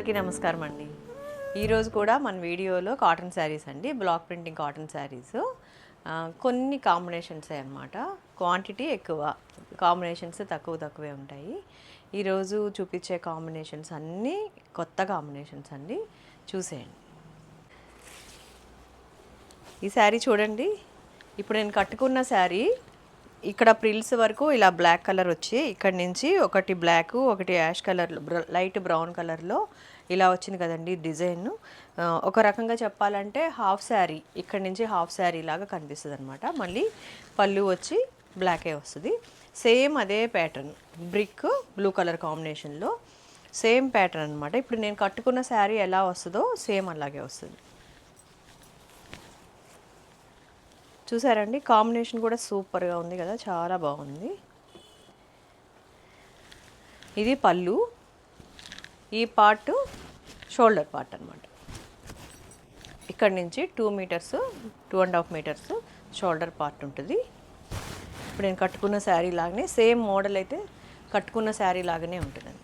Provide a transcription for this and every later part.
అందరికీ నమస్కారం అండి. ఈరోజు కూడా మన వీడియోలో కాటన్ శారీస్ అండి, బ్లాక్ ప్రింటింగ్ కాటన్ శారీస్. కొన్ని కాంబినేషన్సే అనమాట. క్వాంటిటీ ఎక్కువ, కాంబినేషన్స్ తక్కువే ఉంటాయి. ఈరోజు చూపించే కాంబినేషన్స్ అన్నీ కొత్త కాంబినేషన్స్ అండి, చూసేయండి. ఈ శారీ చూడండి. ఇప్పుడు నేను కట్టుకున్న శారీ ఇక్కడ ప్రిల్స్ వరకు ఇలా బ్లాక్ కలర్ వచ్చి, ఇక్కడ నుంచి ఒకటి బ్లాక్, ఒకటి యాష్ కలర్, లైట్ బ్రౌన్ కలర్లో ఇలా వచ్చింది కదండి డిజైన్. ఒక రకంగా చెప్పాలంటే హాఫ్ శారీ, ఇక్కడ నుంచి హాఫ్ శారీ లాగా కనిపిస్తుంది అనమాట. మళ్ళీ పళ్ళు వచ్చి బ్లాకే వస్తుంది. సేమ్ అదే ప్యాటర్న్, బ్రిక్ బ్లూ కలర్ కాంబినేషన్లో సేమ్ ప్యాటర్న్ అనమాట. ఇప్పుడు నేను కట్టుకున్న శారీ ఎలా వస్తుందో సేమ్ అలాగే వస్తుంది. చూసారండి, కాంబినేషన్ కూడా సూపర్గా ఉంది కదా, చాలా బాగుంది. ఇది పళ్ళు, ఈ పార్ట్ షోల్డర్ పార్ట్ అనమాట. ఇక్కడ నుంచి 2 మీటర్స్ 2.5 మీటర్స్ షోల్డర్ పార్ట్ ఉంటుంది. ఇప్పుడు నేను కట్టుకున్న శారీ లాగానే సేమ్ మోడల్ అయితే కట్టుకున్న శారీ లాగానే ఉంటుందండి.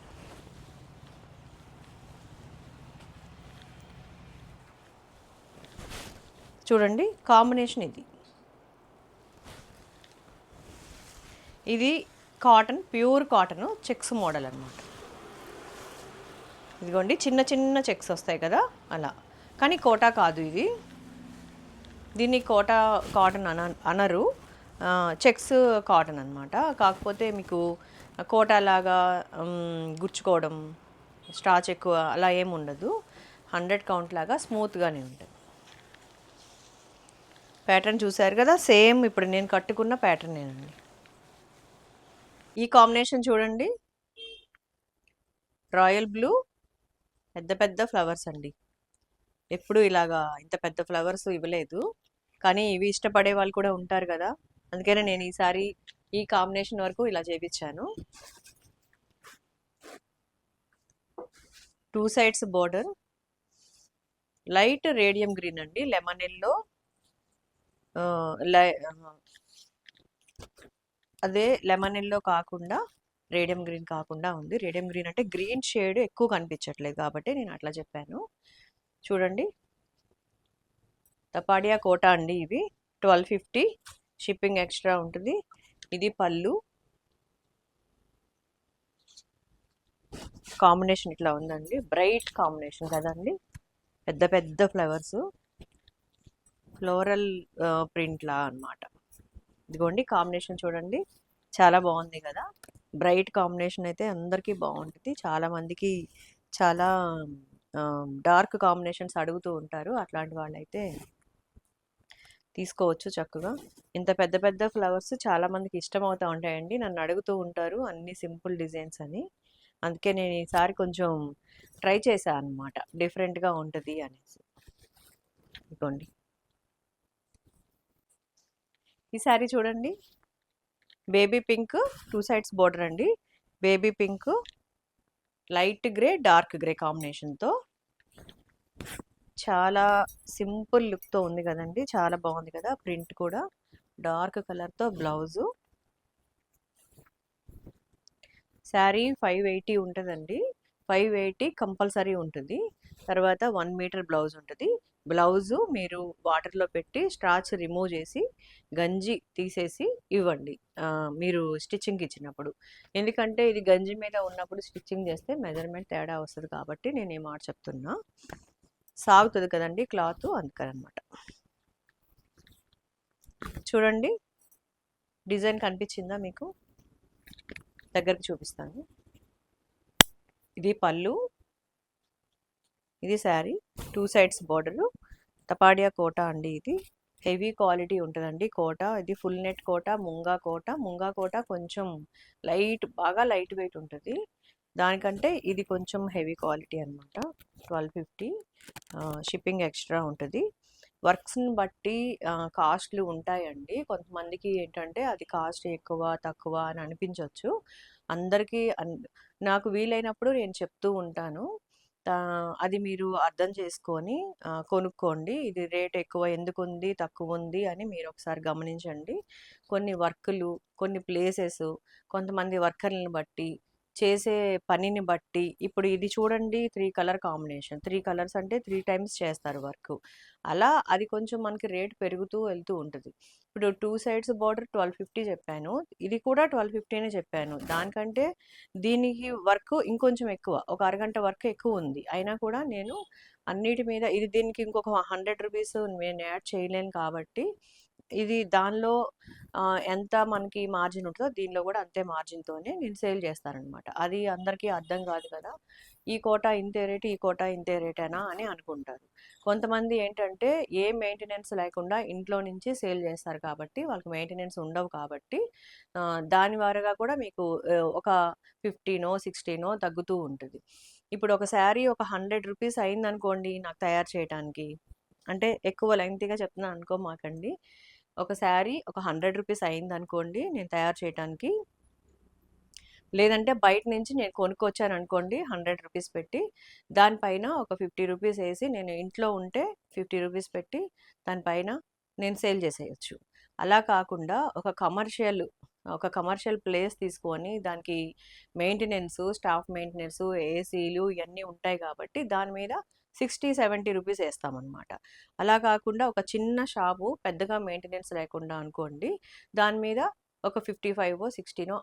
చూడండి కాంబినేషన్ ఇది cotton, pure cotton checks model అనమాట. ఇదిగోండి చిన్న చిన్న చెక్స్ వస్తాయి కదా అలా, కానీ కోటా కాదు ఇది. దీన్ని కోటా కాటన్ అనరు, చెక్స్ కాటన్ అనమాట. కాకపోతే మీకు కోటా లాగా గుచ్చుకోవడం, స్టాచ్ ఎక్కువ అలా ఏమి ఉండదు. 100 కౌంట్ లాగా స్మూత్గానే ఉంటుంది. ప్యాటర్న్ చూసారు కదా, సేమ్ ఇప్పుడు నేను కట్టుకున్న ప్యాటర్నేనండి. ఈ కాంబినేషన్ చూడండి, రాయల్ బ్లూ, పెద్ద పెద్ద ఫ్లవర్స్ అండి. ఎప్పుడు ఇలాగా ఇంత పెద్ద ఫ్లవర్స్ ఇవ్వలేదు, కానీ ఇవి ఇష్టపడే వాళ్ళు కూడా ఉంటారు కదా, అందుకనే నేను ఈసారి ఈ కాంబినేషన్ వరకు ఇలా చేపించాను. 2 sides border, light radium green అండి, లెమన్ ఎల్లో, అదే లెమన్ ఎల్లో కాకుండా రేడియం గ్రీన్ కాకుండా ఉంది. రేడియం గ్రీన్ అంటే గ్రీన్ షేడ్ ఎక్కువ కనిపించట్లేదు కాబట్టి నేను అట్లా చెప్పాను. చూడండి, తపాడియా కోటా అండి. ఇవి 1250, షిప్పింగ్ ఎక్స్ట్రా ఉంటుంది. ఇది పళ్ళు, కాంబినేషన్ ఇట్లా ఉందండి, బ్రైట్ కాంబినేషన్ కదండి, పెద్ద పెద్ద ఫ్లవర్స్, ఫ్లోరల్ ప్రింట్ లా అనమాట. ఇదిగోండి కాంబినేషన్ చూడండి, చాలా బాగుంది కదా. బ్రైట్ కాంబినేషన్ అయితే అందరికీ బాగుంటుంది. చాలామందికి చాలా డార్క్ కాంబినేషన్స్ అడుగుతూ ఉంటారు, అట్లాంటి వాళ్ళైతే తీసుకోవచ్చు చక్కగా. ఇంత పెద్ద పెద్ద ఫ్లవర్స్ చాలామందికి ఇష్టమవుతూ ఉంటాయండి, నన్ను అడుగుతూ ఉంటారు అన్ని సింపుల్ డిజైన్స్ అని. అందుకే నేను ఈసారి కొంచెం ట్రై చేశాను అనమాట, డిఫరెంట్గా ఉంటుంది అనేసి. ఇదిగోండి ఈ శారీ చూడండి, బేబీ పింక్, 2 సైడ్స్ బోర్డర్ అండి. Baby pink, light grey, dark grey కాంబినేషన్తో చాలా సింపుల్ లుక్తో ఉంది కదండి, చాలా బాగుంది కదా. ప్రింట్ కూడా డార్క్ కలర్తో బ్లౌజు. శారీ 580 ఉంటుందండి, 580 కంపల్సరీ ఉంటుంది. తర్వాత 1 మీటర్ బ్లౌజ్ ఉంటుంది. బ్లౌజు మీరు వాటర్లో పెట్టి స్టార్చ్ రిమూవ్ చేసి గంజి తీసేసి ఇవ్వండి మీరు స్టిచ్చింగ్కి ఇచ్చినప్పుడు. ఎందుకంటే ఇది గంజి మీద ఉన్నప్పుడు స్టిచ్చింగ్ చేస్తే మెజర్మెంట్ తేడా వస్తుంది కాబట్టి నేను ఈ మాట చెప్తున్నా. సాగుతుంది కదండి క్లాత్, అందుకనమాట. చూడండి డిజైన్ కనిపించిందా మీకు? దగ్గరికి చూపిస్తాను. ఇది పళ్ళు, ఇది శారీ, 2 సైడ్స్ బోర్డరు, తపాడియా కోటా అండి. ఇది హెవీ క్వాలిటీ ఉంటుందండి కోటా. ఇది ఫుల్ నెట్ కోటా, ముంగా కోటా. ముంగా కోటా కొంచెం బాగా లైట్ వెయిట్ ఉంటుంది, దానికంటే ఇది కొంచెం హెవీ క్వాలిటీ అనమాట. 1250, షిప్పింగ్ ఎక్స్ట్రా ఉంటుంది. వర్క్స్ని బట్టి కాస్ట్లు ఉంటాయండి. కొంతమందికి ఏంటంటే అది కాస్ట్ ఎక్కువ తక్కువ అని అనిపించవచ్చు. అందరికీ నాకు వీలైనప్పుడు నేను చెప్తూ ఉంటాను, అది మీరు అర్థం చేసుకొని కొనుక్కోండి. ఇది రేట్ ఎక్కువ ఎందుకు ఉంది, తక్కువ ఉంది అని మీరు ఒకసారి గమనించండి. కొన్ని వర్కులు, కొన్ని ప్లేసెస్, కొంతమంది వర్కర్లను బట్టి చేసే పనిని బట్టి ఇప్పుడు ఇది చూడండి 3 కలర్ కాంబినేషన్. 3 కలర్స్ అంటే 3 టైమ్స్ చేస్తారు వర్కు. అలా అది కొంచెం మనకి రేట్ పెరుగుతూ వెళ్తూ ఉంటది. ఇప్పుడు 2 సైడ్స్ బోర్డర్ 1250 చెప్పాను. ఇది కూడా 1250నే చెప్పాను. దానికంటే దీనికి వర్క్ ఇంకొంచెం ఎక్కువ. ఒక అరగంట వర్క్ ఎక్కువుంది. అయినా కూడా నేను అన్నిటి మీద ఇది దీనికి ఇంకొక రూ. 100 నేను యాడ్ చేయలేను కాబట్టి ఇది దానిలో ఎంత మనకి మార్జిన్ ఉంటదో దీనిలో కూడా అంతే మార్జిన్‌తోనే నేను సేల్ చేస్తాననమాట. అది అందరికీ అర్థం కాదు కదా! ఈ కోటా ఇంతే రేటు, ఈ కోటా ఇంతే రేటేనా అని అనుకుంటారు. కొంతమంది ఏంటంటే ఏ మెయింటెనెన్స్ లేకుండా ఇంట్లో నుంచి సేల్ చేస్తారు కాబట్టి వాళ్ళకి మెయింటెనెన్స్ ఉండవు కాబట్టి దాని వారీగా కూడా మీకు ఒక 15నో, 16నో తగ్గుతూ ఉంటది. ఇప్పుడు ఒక శారీ ఒక రూ. 100 అయిందనుకోండి నాకు తయారు చేయటానికి. అంటే ఎక్కువ లెంగ్తీగా చెప్తున్నాను అనుకోమాకండి. ఒక శారీ ఒక రూ. 100 అయిందనుకోండి నేను తయారు చేయటానికి. లేదంటే బయట నుంచి నేను కొనుక్కొచ్చాననుకోండి రూ. 100 పెట్టి, దానిపైన ఒక రూ. 50 ఏసి నేను ఇంట్లో ఉంటే రూ. 50 పెట్టి దానిపైన నేను సేల్ చేసేయొచ్చు. అలా కాకుండా ఒక కమర్షియల్ ప్లేస్ తీసుకొని దానికి మెయింటెనెన్సు, స్టాఫ్ మెయింటెనెన్సు, ఏసీలు ఇయన్నీ ఉంటాయి కాబట్టి దాని మీద 60, 70 రూపీస్ ఏస్తామనమాట. అలా కాకుండా ఒక చిన్న షాపు పెద్దగా మెయింటెనెన్స్ లేకుండా అనుకోండి. దాని మీద ఒక 55 16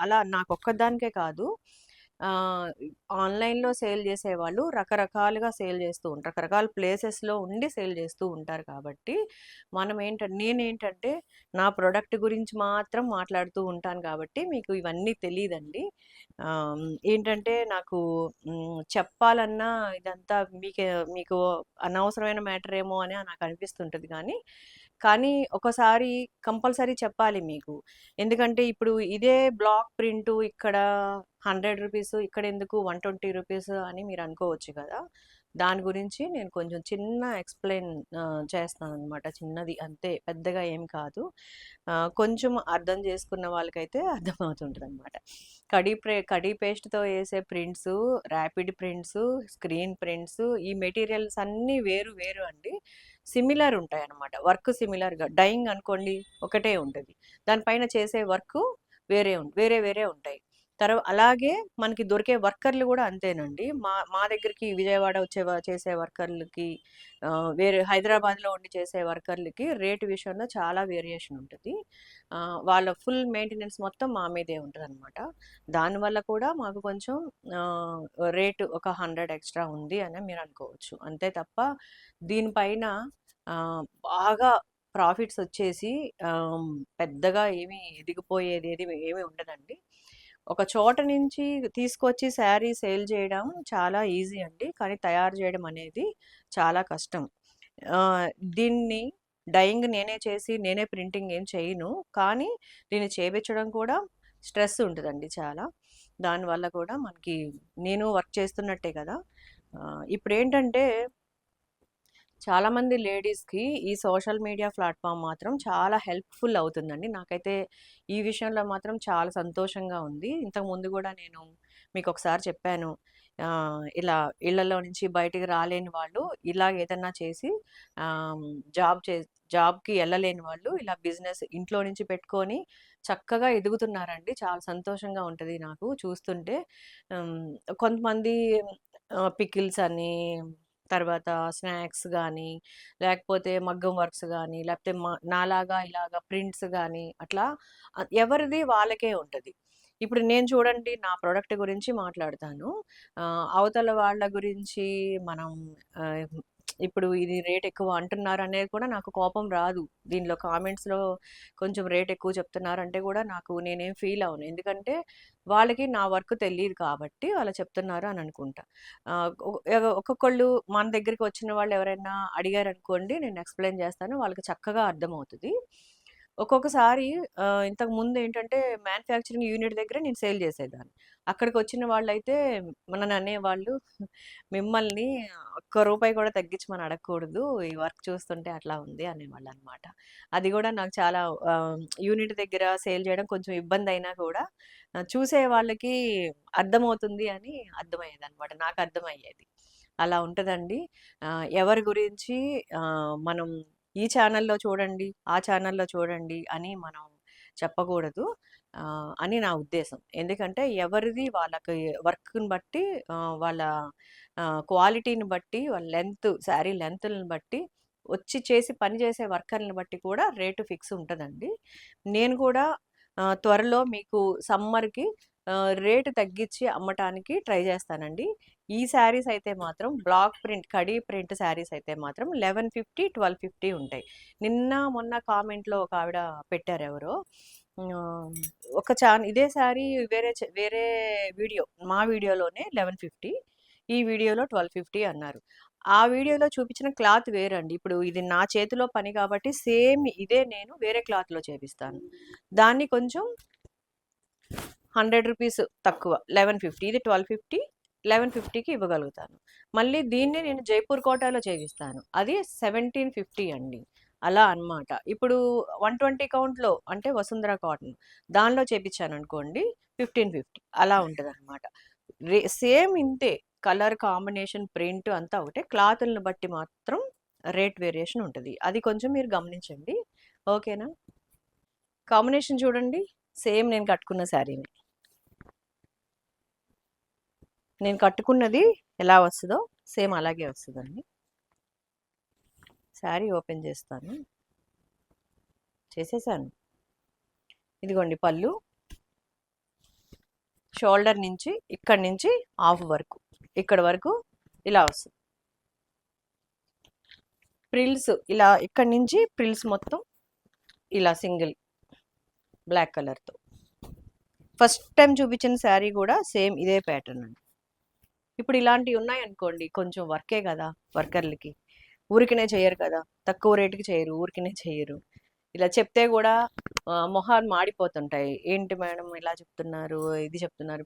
అలా నాకొక్కదానికే కాదు. ఆన్‌లైన్‌లో సేల్ చేసేవాళ్ళు రకరకాలుగా సేల్ చేస్తూ ఉంటారు. రకరకాల ప్లేసెస్‌లో ఉండి సేల్ చేస్తూ ఉంటారు కాబట్టి నేనేంటంటే నా ప్రొడక్ట్ గురించి మాత్రం మాట్లాడుతూ ఉంటాను కాబట్టి మీకు ఇవన్నీ తెలీదండి. ఏంటంటే నాకు చెప్పాలన్నా ఇదంతా మీకు అనవసరమైన మ్యాటర్ ఏమో అని నాకు అనిపిస్తుంటది కానీ ఒకసారి కంపల్సరీ చెప్పాలి మీకు. ఎందుకంటే ఇప్పుడు ఇదే బ్లాక్ ప్రింటు ఇక్కడ రూ. 100 ఇక్కడెందుకు రూ. 120 అని మీరు అనుకోవచ్చు కదా! దాని గురించి నేను కొంచెం చిన్న ఎక్స్‌ప్లెయిన్ చేస్తాననమాట. చిన్నది అంతే పెద్దగా ఏం కాదు. కొంచెం అర్థం చేసుకున్న వాళ్ళకైతే అర్థమవుతుంటదనమాట. కడీ పేస్ట్‌తో ఏసే prints, rapid prints, screen prints ఈ మెటీరియల్స్ అన్నీ వేరు వేరు అండి. సిమిలర్ ఉంటాయన్నమాట. వర్క్ సిమిలర్‌గా డయింగ్ అనుకోండి ఒకటే ఉంటది. దానిపైన చేసే వర్కు వేరే వేరే ఉంటాయి. అలాగే మనకి దొరికే వర్కర్లు గూడా అంతేనండి. మా మా దగ్గరికి విజయవాడ చేసే వర్కర్లకి వేరే హైదరాబాద్‌లో ఉండి చేసే వర్కర్లకి రేట్ విషయంలో చాలా వేరియేషన్ ఉంటది. వాళ్ళ ఫుల్ మెయింటెనెన్స్ మొత్తం మా మీదే ఉంటదనమాట. దానివల్ల కూడా మాకు కొంచెం ఆహ్, రేట్ ఒక 100 ఎక్స్‌ట్రా ఉంది అని మీరనుకోవచ్చు. అంతే తప్ప దీనిపైన బాగా ప్రాఫిట్స్ వచ్చేసి పెద్దగా ఏమి ఎదిగిపోయేది ఏమి ఉండదండి. ఒక చోట నుంచి తీసుకొచ్చి శారీ సేల్ చేయడం చాలా ఈజీ అండి. కానీ తయారు చేయడం అనేది చాలా కష్టం. ఆహ్, దీన్ని డయింగ్ నేనే చేసి నేనే ప్రింటింగ్ ఏం చేయను. కానీ దీన్ని చేపించడం కూడా స్ట్రెస్ ఉంటదండి చాలా. దానివల్ల కూడా మనకి నేను వర్క్ చేస్తున్నట్టే కదా! ఇప్పుడేంటంటే చాలామంది లేడీస్‌కి ఈ సోషల్ మీడియా ప్లాట్‌ఫార్మ్ మాత్రం చాలా హెల్ప్‌ఫుల్ అవుతుందండి. నాకైతే ఈ విషయంలో మాత్రం చాలా సంతోషంగా ఉంది. ఇంతకుముందు గూడా నేను మీకొకసారి చెప్పాను. ఇలా ఇళ్ళలో నుంచి బయటికి రాలేని వాళ్ళు ఇలాగ ఏదన్నా చేసి ఆహ్, జాబ్ చే జాబ్‌కి ఎళ్ళలేని వాళ్ళు ఇలా బిజినెస్ ఇంట్లో నుంచి పెట్టుకొని చక్కగా ఎదుగుతున్నారండి. చాలా సంతోషంగా ఉంటది నాకు చూస్తుంటే. హ్మ్. కొంతమంది పికిల్స్ అని తర్వాత స్నాక్స్ గానీ, లేకపోతే మగ్గం వర్క్స్ గానీ, లేకపోతే నాలాగా ఇలాగా ప్రింట్స్ గానీ, అట్లా ఎవరిది వాళ్ళకే ఉంటది. ఇప్పుడు నేను చూడండి నా ప్రొడక్ట్ గురించి మాట్లాడతాను. అవతల వాళ్ళ గురించి మనం ఆహ్, ఇప్పుడు ఇది రేట్ ఎక్కువ అంటున్నారు అనేది కూడా నాకు కోపం రాదు. దీనిలో కామెంట్స్‌లో కొంచెం రేట్ ఎక్కువ చెప్తున్నారంటే కూడా నేనేం ఫీల్ అవ్వను. ఎందుకంటే వాళ్ళకి నా వర్క్ తెలీదు కాబట్టి అలా చెప్తున్నారు అని అనుకుంటా. ఒక్కొక్కళ్ళు మన దగ్గరికి వచ్చిన వాళ్ళు ఎవరైనా అడిగారనుకోండి నేను ఎక్స్‌ప్లెయిన్ చేస్తాను. వాళ్ళకి చక్కగా అర్థమవుతది. ఒక్కొక్కసారి ఇంతకుముందేంటంటే మ్యానుఫ్యాక్చరింగ్ యూనిట్ దగ్గర నేను సేల్ చేసేదాన్ని. అక్కడికొచ్చిన వాళ్ళైతే నన్ననేవాళ్ళు, "మిమ్మల్ని ఒక్క రూపాయి కూడా తగ్గించమని అడగకూడదు. ఈ వర్క్ చూస్తుంటే అట్లా ఉంది" అనేవాళ్ళనమాట. అది గూడా నాకు చాలా యూనిట్ దగ్గర సేల్ చేయడం కొంచెం ఇబ్బందయినా కూడా చూసే వాళ్ళకి అర్థమవుతుంది అని అర్థమయ్యేదనమాట. నాకర్థమయ్యేది. అలా ఉంటదండి. ఎవరి గురించి మనం ఈ ఛానెల్‌లో చూడండి, ఆ ఛానెల్‌లో చూడండి అని మనం చెప్పకూడదు అని నా ఉద్దేశం. ఎందుకంటే ఎవరిది వాళ్ళకి వర్క్‌ని బట్టి వాళ్ళ క్వాలిటీని బట్టి, వాళ్ళ శారీ లెంగ్త్‌లను బట్టి, వచ్చి చేసి పని చేసే వర్కర్‌ని బట్టి కూడా రేటు ఫిక్స్ ఉంటదండి. నేను కూడా త్వరలో మీకు సమ్మర్‌కి రేటు తగ్గించి అమ్మటానికి ట్రై చేస్తానండి. ఈ శారీస్ అయితే మాత్రం బ్లాక్ ప్రింట్, కడీ ప్రింట్ శారీస్ అయితే మాత్రం 1150, 1250 ఉంటాయి. నిన్న మొన్న కామెంట్‌లో ఒక ఆవిడ పెట్టారు ఎవరో. ఒక ఇదే శారీ వేరే వీడియో, మా వీడియోలోనే 1150, ఈ వీడియోలో 1250 అన్నారు. ఆ వీడియోలో చూపించిన క్లాత్ వేరండి. ఇప్పుడు ఇది నా చేతిలో పని కాబట్టి సేమ్ ఇదే నేను వేరే క్లాత్‌లో చేపిస్తాను. దాన్ని కొంచెం 100 రూపీస్ తక్కువ 1150, ఇది 1250, 1150కి ఇవ్వగలుగుతాను. మళ్ళీ దీన్ని నేను జైపూర్ కోటాలో చేపిస్తాను, అది 1750 అండి. అలా అన్నమాట. ఇప్పుడు 120 కౌంట్లో అంటే వసుంధర కాటన్ దానిలో చేపించాను అనుకోండి 1550, అలా ఉంటదన్నమాట. సేమ్ ఇంతే, కలర్ కాంబినేషన్, ప్రింట్ అంతా ఒకటే, క్లాతులను బట్టి మాత్రం రేట్ వేరియేషన్ ఉంటుంది. అది కొంచెం మీరు గమనించండి. ఓకేనా? కాంబినేషన్ చూడండి, సేమ్ నేను కట్టుకున్న శారీని. నేను కట్టుకున్నది ఎలా వస్తుందో సేమ్ అలాగే వస్తుందండి. శారీ ఓపెన్ చేస్తాను. చేసేసాను. ఇదిగోండి పళ్ళు, షోల్డర్ నుంచి ఇక్కడి నుంచి హాఫ్ వరకు, ఇక్కడ వరకు ఇలా వస్తుంది. ప్రిల్స్ ఇలా ఇక్కడి నుంచి ప్రిల్స్ మొత్తం ఇలా సింగిల్ బ్లాక్ కలర్తో. ఫస్ట్ టైం చూపించిన శారీ కూడా సేమ్ ఇదే ప్యాటర్న్ అండి. ఇప్పుడు ఇలాంటివి ఉన్నాయనుకోండి, కొంచెం వర్కే కదా, వర్కర్లకి ఊరికినే చేయరు కదా, తక్కువ రేటుకి చేయరు, ఊరికినే చేయరు. ఇలా చెప్తే కూడా మొహాలు మాడిపోతుంటాయి. ఏంటి మేడం ఇలా చెప్తున్నారు, ఇది చెప్తున్నారు.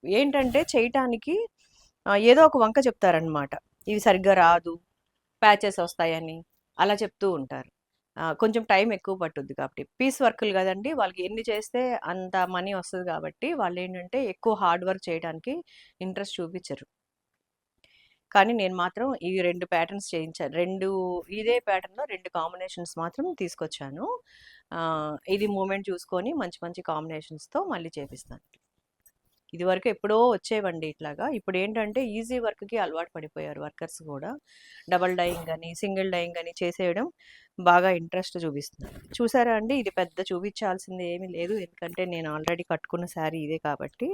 ఏంటంటే చేయటానికి ఏదో ఒక వంక చెప్తారనమాట. ఇవి సరిగ్గా రాదు, ప్యాచెస్ వస్తాయని అలా చెప్తూ ఉంటారు. కొంచెం టైం ఎక్కువ పట్టుద్ది కాబట్టి. పీస్ వర్కులు కదండి, వాళ్ళకి ఎన్ని చేస్తే అంత మనీ వస్తుంది కాబట్టి వాళ్ళు ఏంటంటే ఎక్కువ హార్డ్ వర్క్ చేయడానికి ఇంట్రెస్ట్ చూపించరు. కానీ నేను మాత్రం ఈ 2 ప్యాటర్న్స్ చేయించాను. ఇదే ప్యాటర్న్లో 2 కాంబినేషన్స్ మాత్రం తీసుకొచ్చాను. ఇది మూమెంట్ చూసుకొని మంచి మంచి కాంబినేషన్స్తో మళ్ళీ చేపిస్తాను. ఇది వరకు ఎప్పుడో వచ్చేవండి ఇట్లాగా. ఇప్పుడు ఏంటంటే ఈజీ వర్క్కి అలవాటు పడిపోయారు వర్కర్స్ కూడా. డబల్ డైయింగ్ అని, సింగిల్ డైయింగ్ అని చేసేయడం బాగా ఇంట్రెస్ట్ చూపిస్తున్నారు. చూసారా అండి, ఇది పెద్ద చూపించాల్సింది ఏమీ లేదు, ఎందుకంటే నేను ఆల్రెడీ కట్టుకున్న శారీ ఇదే కాబట్టి.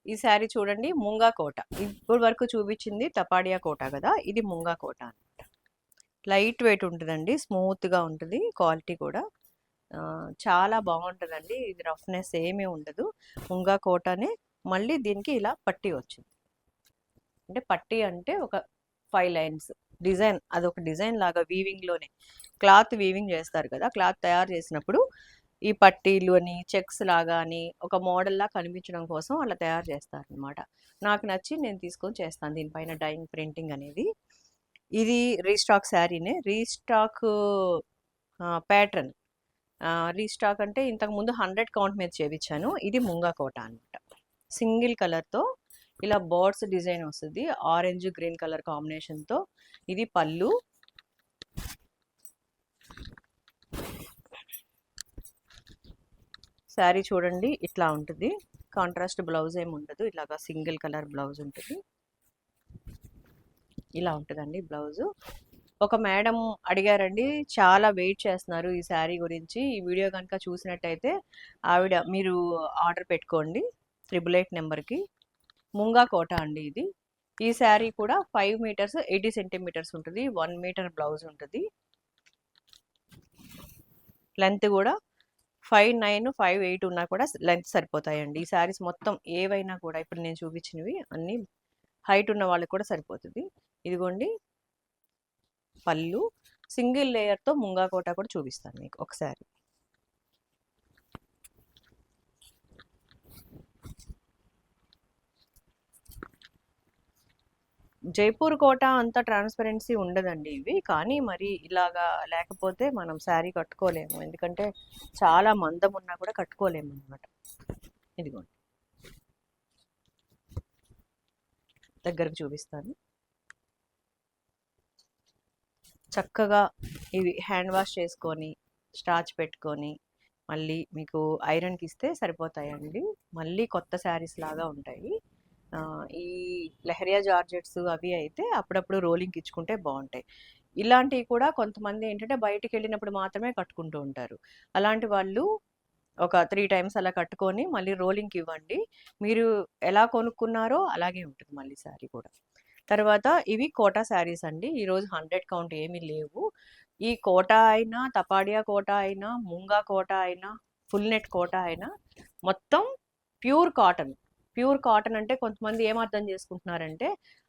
ఈ శారీ చూడండి, ముంగా కోట. ఇప్పుడు వరకు చూపించింది తపాడియా కోట కదా, ఇది ముంగా కోట అనమాట. లైట్ వెయిట్ ఉంటుందండి, స్మూత్గా ఉంటుంది, క్వాలిటీ కూడా చాలా బాగుంటుందండి. ఇది రఫ్నెస్ ఏమీ ఉండదు. ముంగా కోటనే మళ్ళీ దీనికి ఇలా పట్టీ వచ్చింది. అంటే పట్టీ అంటే ఒక 5 లైన్స్ డిజైన్, అదొక డిజైన్ లాగా వీవింగ్లోనే. క్లాత్ వీవింగ్ చేస్తారు కదా, క్లాత్ తయారు చేసినప్పుడు ఈ పట్టీలు అని, చెక్స్ లాగా అని ఒక మోడల్లా కనిపించడం కోసం అలా తయారు చేస్తారనమాట. నాకు నచ్చి నేను తీసుకొని చేస్తాను దీనిపైన డైయింగ్, ప్రింటింగ్ అనేది. ఇది రీస్టాక్ శారీనే, రీస్టాక్ ప్యాటర్న్. రీస్టాక్ అంటే ఇంతకుముందు 100 కౌంట్ మీద చేయించాను. ఇది ముంగా కోట అనమాట. సింగిల్ కలర్తో ఇలా బర్డ్స్ డిజైన్ వస్తుంది, ఆరెంజ్ గ్రీన్ కలర్ కాంబినేషన్తో. ఇది పళ్ళు. శారీ చూడండి ఇట్లా ఉంటుంది. కాంట్రాస్ట్ బ్లౌజ్ ఏమి ఉండదు, ఇలాగా సింగిల్ కలర్ బ్లౌజ్ ఉంటుంది. ఇలా ఉంటుందండి బ్లౌజు. ఒక మేడం అడిగారండి, చాలా వెయిట్ చేస్తున్నారు ఈ శారీ గురించి. ఈ వీడియో కనుక చూసినట్టయితే ఆవిడ మీరు ఆర్డర్ పెట్టుకోండి 888 నెంబర్కి. ముంగా కోట అండి ఇది. ఈ శారీ కూడా 5 మీటర్స్ 80 సెంటీమీటర్స్ ఉంటుంది, 1 మీటర్ బ్లౌజ్ ఉంటుంది. లెంత్ కూడా 5'9", 5'8" ఉన్నా కూడా లెంత్ సరిపోతాయండి. ఈ శారీస్ మొత్తం ఏవైనా కూడా ఇప్పుడు నేను చూపించినవి అన్నీ హైట్ ఉన్న వాళ్ళకి కూడా సరిపోతుంది. ఇదిగోండి పళ్ళు, సింగిల్ లేయర్తో ముంగా కోట కూడా చూపిస్తాను మీకు ఒకసారి. జైపూర్ కోట అంత ట్రాన్స్పరెన్సీ ఉండదండి ఇవి, కానీ మరి ఇలాగా లేకపోతే మనం శారీ కట్టుకోలేము, ఎందుకంటే చాలా మందం ఉన్నా కూడా కట్టుకోలేము అనమాట. ఇదిగోండి దగ్గరకు చూపిస్తాను. చక్కగా ఇవి హ్యాండ్ వాష్ చేసుకొని స్టార్చ్ పెట్టుకొని మళ్ళీ మీకు ఐరన్కి ఇస్తే సరిపోతాయండి. మళ్ళీ కొత్త శారీస్ లాగా ఉంటాయి. ఈ లెహరియా జార్జెట్స్ అవి అయితే అప్పుడప్పుడు రోలింగ్కి ఇచ్చుకుంటే బాగుంటాయి. ఇలాంటివి కూడా కొంతమంది ఏంటంటే బయటికి వెళ్ళినప్పుడు మాత్రమే కట్టుకుంటూ ఉంటారు. అలాంటి వాళ్ళు ఒక 3 టైమ్స్ అలా కట్టుకొని మళ్ళీ రోలింగ్కి ఇవ్వండి. మీరు ఎలా కొనుక్కున్నారో అలాగే ఉంటుంది మళ్ళీ శారీ కూడా. తర్వాత ఇవి కోటా శారీస్ అండి. ఈరోజు 100 కౌంట్ ఏమీ లేవు. ఈ కోటా అయినా, తపాడియా కోటా అయినా, ముంగా కోటా అయినా, ఫుల్ నెట్ కోటా అయినా మొత్తం ప్యూర్ కాటన్. ప్యూర్ కాటన్ అంటే కొంతమంది ఏం అర్థం చేసుకుంటున్నారంటే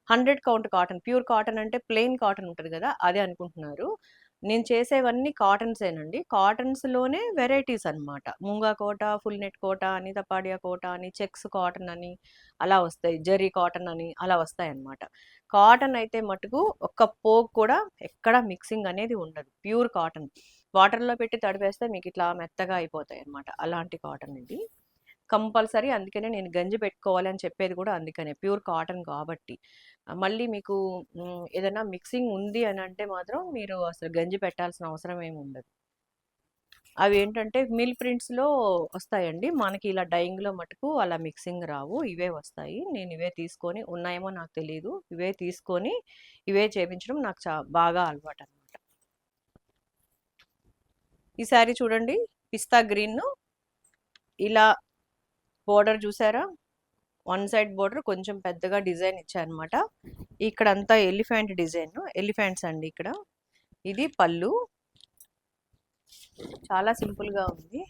100 కౌంట్ కాటన్, ప్యూర్ కాటన్ అంటే ప్లెయిన్ కాటన్ ఉంటుంది కదా, అదే అనుకుంటున్నారు. నేను చేసేవన్నీ కాటన్సేనండి. కాటన్స్లోనే వెరైటీస్ అనమాట. ముంగా కోట, ఫుల్ నెట్ కోట అని, తపాడియా కోట అని, చెక్స్ కాటన్ అని అలా వస్తాయి. జరీ కాటన్ అని అలా వస్తాయి అన్నమాట. కాటన్ అయితే మటుకు ఒక్క పోగు కూడా ఎక్కడ మిక్సింగ్ అనేది ఉండదు. Pure cotton. వాటర్లో పెట్టి తడిపేస్తే మీకు ఇట్లా మెత్తగా అయిపోతాయి అన్నమాట. అలాంటి కాటన్ ఇది కంపల్సరీ. అందుకనే నేను గంజి పెట్టుకోవాలి అని చెప్పేది కూడా అందుకనే, ప్యూర్ కాటన్ కాబట్టి. మళ్ళీ మీకు ఏదైనా మిక్సింగ్ ఉంది అని అంటే మాత్రం మీరు అసలు గంజి పెట్టాల్సిన అవసరం ఏమి ఉండదు. అవి ఏంటంటే మిల్ ప్రింట్స్లో వస్తాయండి. మనకి ఇలా డైయింగ్లో మటుకు అలా మిక్సింగ్ రావు. ఇవే వస్తాయి. నేను ఇవే తీసుకొని, ఉన్నాయేమో నాకు తెలియదు, ఇవే తీసుకొని ఇవే చేయించడం నాకు బాగా అలవాటు అనమాట. ఈ శారీ చూడండి, పిస్తా గ్రీన్. ఇలా బోర్డర్ చూసారా, వన్ సైడ్ బోర్డర్ కొంచెం పెద్దగా డిజైన్ ఇచ్చారనమాట. ఇక్కడంతా ఎలిఫెంట్ డిజైన్, ఎలిఫెంట్స్ అండి ఇక్కడ. ఇది పళ్ళు, చాలా సింపుల్గా ఉంది.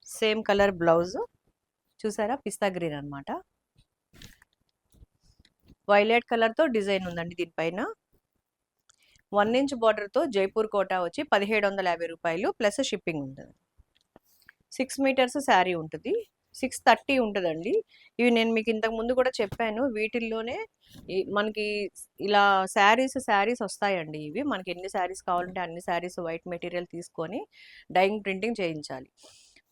సేమ్ కలర్ బ్లౌజ్ చూసారా, పిస్తా గ్రీన్ అనమాట. వైలెట్ కలర్తో డిజైన్ ఉందండి దీనిపైన. 1 ఇంచ్ బార్డర్తో జైపూర్ కోటా వచ్చి 1750 రూపాయలు ప్లస్ షిప్పింగ్ ఉంటుంది. 6 మీటర్స్ శారీ ఉంటుంది. 630 ఉంటుందండి. ఇవి నేను మీకు ఇంతకు ముందు కూడా చెప్పాను. వీటిల్లోనే మనకి ఇలా శారీస్ వస్తాయండి. ఇవి మనకి ఎన్ని శారీస్ కావాలంటే అన్ని శారీస్ వైట్ మెటీరియల్ తీసుకొని డైయింగ్ ప్రింటింగ్ చేయించాలి.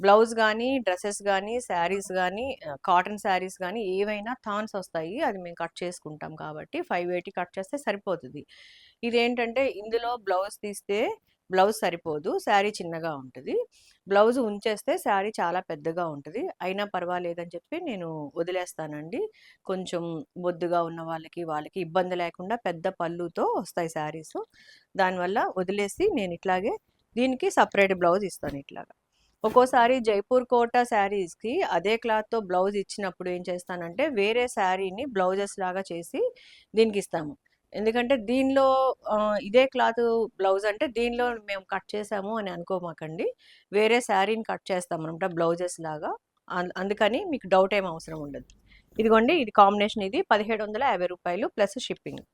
బ్లౌజ్ కానీ, డ్రెస్సెస్ కానీ, శారీస్ కానీ, కాటన్ శారీస్ కానీ ఏవైనా థాన్స్ వస్తాయి. అది మేము కట్ చేసుకుంటాం కాబట్టి 580 కట్ చేస్తే సరిపోతుంది. ఇదేంటంటే ఇందులో బ్లౌజ్ తీస్తే బ్లౌజ్ సరిపోదు, శారీ చిన్నగా ఉంటుంది. బ్లౌజ్ ఉంచేస్తే శారీ చాలా పెద్దగా ఉంటుంది. అయినా పర్వాలేదని చెప్పి నేను వదిలేస్తానండి. కొంచెం బొద్దుగా ఉన్న వాళ్ళకి ఇబ్బంది లేకుండా పెద్ద పళ్ళుతో వస్తాయి శారీస్. దానివల్ల వదిలేసి నేను ఇట్లాగే దీనికి సపరేట్ బ్లౌజ్ ఇస్తాను ఇట్లాగా. ఒక్కోసారి జైపూర్ కోటా శారీస్కి అదే క్లాత్తో బ్లౌజ్ ఇచ్చినప్పుడు ఏం చేస్తానంటే వేరే శారీని బ్లౌజెస్ లాగా చేసి దీనికి ఇస్తాము. ఎందుకంటే దీనిలో ఇదే క్లాత్ బ్లౌజ్ అంటే దీనిలో మేము కట్ చేసాము అని అనుకోమాకండి. వేరే శారీని కట్ చేస్తామన్నమాట బ్లౌజెస్ లాగా. అందుకని మీకు డౌట్ ఏం అవసరం ఉండదు. ఇదిగోండి, ఇది కాంబినేషన్. ఇది 1750 రూపాయలు ప్లస్ షిప్పింగ్.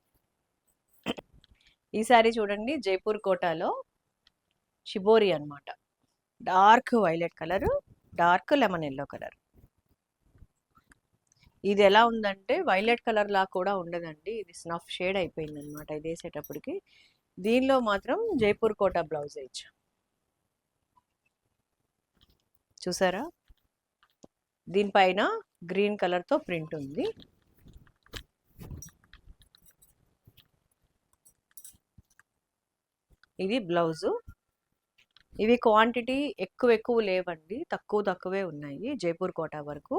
ఈ శారీ చూడండి, జైపూర్ కోటాలో షిబోరి అనమాట. Dark violet colour, dark lemon yellow colour. ఇది ఎలా ఉందంటే వైలెట్ కలర్ లా కూడా ఉండదండి. ఇది స్నఫ్ షేడ్ అయిపోయింది అనమాట ఇది వేసేటప్పటికి. దీనిలో మాత్రం జైపూర్ కోటా బ్లౌజ్ ఇచ్చా చూసారా. దీనిపైన గ్రీన్ కలర్తో ప్రింట్ ఉంది. ఇది బ్లౌజు. ఇవి క్వాంటిటీ ఎక్కువ లేవండి, తక్కువే ఉన్నాయి జైపూర్ కోటా వరకు.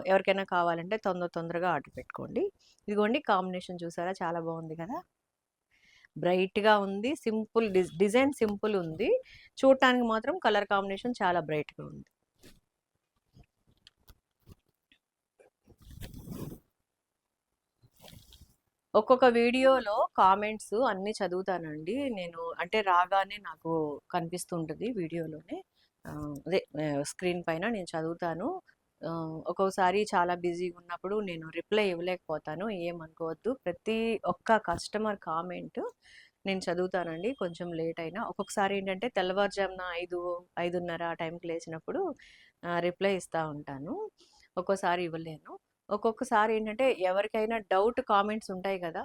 ఎవరికైనా కావాలంటే తొందరగా ఆర్డర్ పెట్టుకోండి. ఇదిగోండి కాంబినేషన్ చూసారా, చాలా బాగుంది కదా, బ్రైట్గా ఉంది. సింపుల్ డిజైన్ సింపుల్ ఉంది, చూడటానికి మాత్రం కలర్ కాంబినేషన్ చాలా బ్రైట్గా ఉంది. ఒక్కొక్క వీడియోలో కామెంట్స్ అన్నీ చదువుతానండి నేను. అంటే రాగానే నాకు కనిపిస్తుంటుంది వీడియోలోనే, అదే స్క్రీన్ పైన నేను చదువుతాను. ఒక్కొక్కసారి చాలా బిజీగా ఉన్నప్పుడు నేను రిప్లై ఇవ్వలేకపోతాను, ఏమనుకోవద్దు. ప్రతి ఒక్క కస్టమర్ కామెంట్ నేను చదువుతానండి, కొంచెం లేట్ అయినా. ఒక్కొక్కసారి ఏంటంటే తెల్లవారుజామున 5:30 ఆ టైంకి లేచినప్పుడు రిప్లై ఇస్తూ ఉంటాను. ఒక్కోసారి ఇవ్వలేను. ఒక్కొక్కసారి ఏంటంటే ఎవరికైనా డౌట్ కామెంట్స్ ఉంటాయి కదా,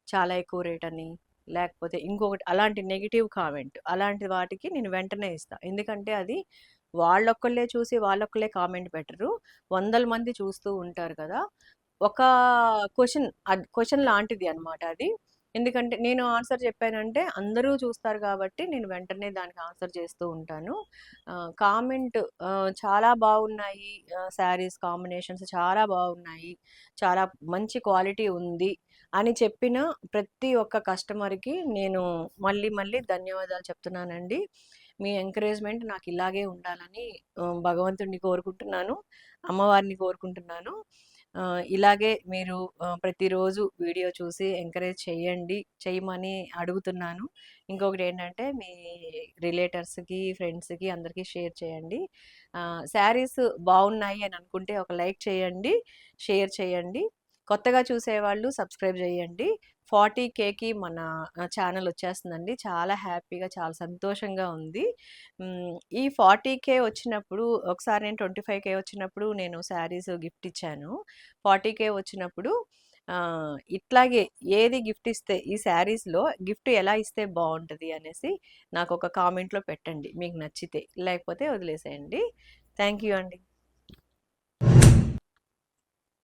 చాలా ఎక్కువ రేట్ అని, లేకపోతే ఇంకొకటి అలాంటి నెగిటివ్ కామెంట్, అలాంటి వాటికి నేను వెంటనే ఇస్తాను. ఎందుకంటే అది వాళ్ళొక్కళ్ళే చూసి వాళ్ళొక్కళ్ళే కామెంట్ పెట్టరు, 100 మంది చూస్తూ ఉంటారు కదా. ఒక క్వశ్చన్ లాంటిది అనమాట అది. ఎందుకంటే నేను ఆన్సర్ చెప్పానంటే అందరూ చూస్తారు కాబట్టి నేను వెంటనే దానికి ఆన్సర్ చేస్తూ ఉంటాను. కామెంట్ చాలా బాగున్నాయి, శారీస్ కాంబినేషన్స్ చాలా బాగున్నాయి, చాలా మంచి క్వాలిటీ ఉంది అని చెప్పిన ప్రతి ఒక్క కస్టమర్‌కి నేను మళ్ళీ మళ్ళీ ధన్యవాదాలు చెప్తున్నానండి. మీ ఎంకరేజ్‌మెంట్ నాకు ఇలాగే ఉండాలని భగవంతుడిని కోరుకుంటున్నాను. అమ్మవారిని కోరుకుంటున్నాను. ఇలాగే మీరు ప్రతిరోజు వీడియో చూసి ఎంకరేజ్ చేయండి, చేయమని అడుగుతున్నాను. ఇంకొకటేంటంటే మీ రిలేటర్స్‌కి, ఫ్రెండ్స్‌కి అందరికీ షేర్ చేయండి. శారీస్ బాగున్నాయి అని అనుకుంటే ఒక లైక్ చేయండి, షేర్ చేయండి. కొత్తగా చూసేవాళ్ళు సబ్స్క్రైబ్ చేయండి. 40Kకి మన ఛానల్ వచ్చేస్తుందండి. చాలా హ్యాపీగా, చాలా సంతోషంగా ఉంది. ఈ 40K వచ్చినప్పుడు ఒకసారి నేను 25K వచ్చినప్పుడు నేను శారీస్ గిఫ్ట్ ఇచ్చాను. 40K వచ్చినప్పుడు ఇట్లాగే ఏది గిఫ్ట్ ఇస్తే ఈ శారీస్‌లో గిఫ్ట్ ఎలా ఇస్తే బావుంటది అనేసి నాకొక కామెంట్‌లో పెట్టండి మీకు నచ్చితే. లేకపోతే వదిలేసేయండి. థ్యాంక్ యూ అండి.